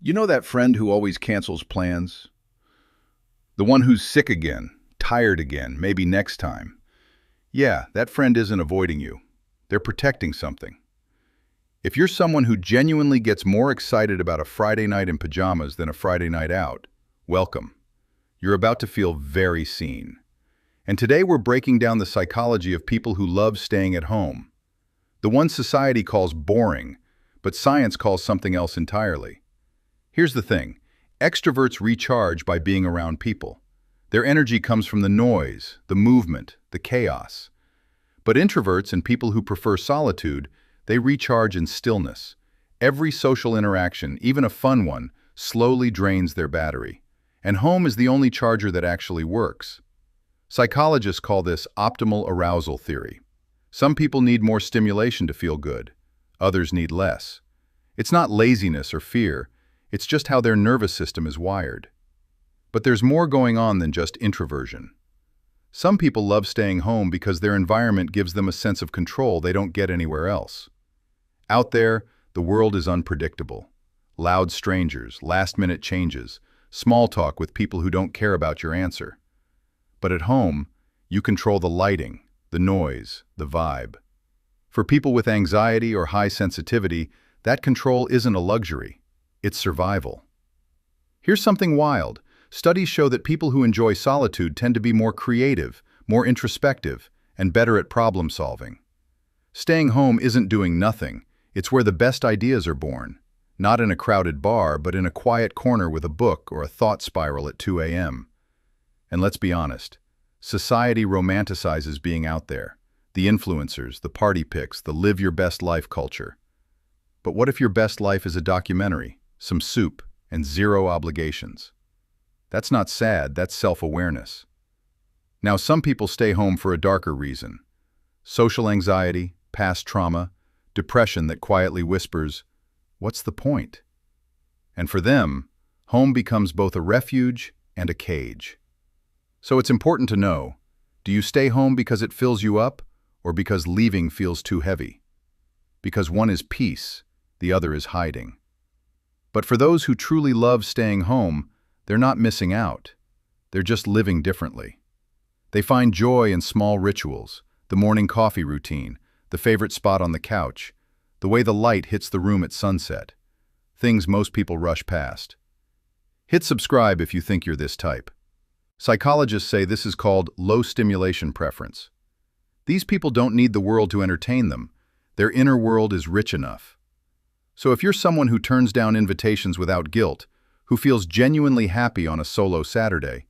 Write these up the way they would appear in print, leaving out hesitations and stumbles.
You know that friend who always cancels plans? The one who's sick again, tired again, maybe next time. Yeah, that friend isn't avoiding you. They're protecting something. If you're someone who genuinely gets more excited about a Friday night in pajamas than a Friday night out, welcome. You're about to feel very seen. And today we're breaking down the psychology of people who love staying at home. The one society calls boring, but science calls something else entirely. Here's the thing. Extroverts recharge by being around people. Their energy comes from the noise, the movement, the chaos. But introverts and people who prefer solitude, they recharge in stillness. Every social interaction, even a fun one, slowly drains their battery. And home is the only charger that actually works. Psychologists call this optimal arousal theory. Some people need more stimulation to feel good. Others need less. It's not laziness or fear. It's just how their nervous system is wired. But there's more going on than just introversion. Some people love staying home because their environment gives them a sense of control they don't get anywhere else. Out there, the world is unpredictable. Loud strangers, last-minute changes, small talk with people who don't care about your answer. But at home, you control the lighting, the noise, the vibe. For people with anxiety or high sensitivity, that control isn't a luxury. It's survival. Here's something wild. Studies show that people who enjoy solitude tend to be more creative, more introspective, and better at problem solving. Staying home isn't doing nothing. It's where the best ideas are born. Not in a crowded bar, but in a quiet corner with a book or a thought spiral at 2 a.m. And let's be honest, society romanticizes being out there. The influencers, the party pics, the live your best life culture. But what if your best life is a documentary? Some soup, and zero obligations. That's not sad, that's self-awareness. Now, some people stay home for a darker reason. Social anxiety, past trauma, depression that quietly whispers, "What's the point?" And for them, home becomes both a refuge and a cage. So it's important to know, do you stay home because it fills you up, or because leaving feels too heavy? Because one is peace, the other is hiding. But for those who truly love staying home, they're not missing out. They're just living differently. They find joy in small rituals, the morning coffee routine, the favorite spot on the couch, the way the light hits the room at sunset. Things most people rush past. Hit subscribe if you think you're this type. Psychologists say this is called low stimulation preference. These people don't need the world to entertain them. Their inner world is rich enough. So if you're someone who turns down invitations without guilt, who feels genuinely happy on a solo Saturday,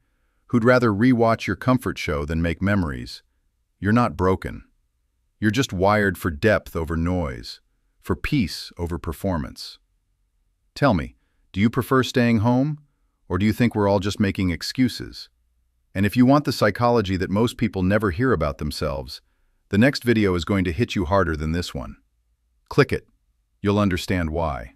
who'd rather re-watch your comfort show than make memories, you're not broken. You're just wired for depth over noise, for peace over performance. Tell me, do you prefer staying home, or do you think we're all just making excuses? And if you want the psychology that most people never hear about themselves, the next video is going to hit you harder than this one. Click it. You'll understand why.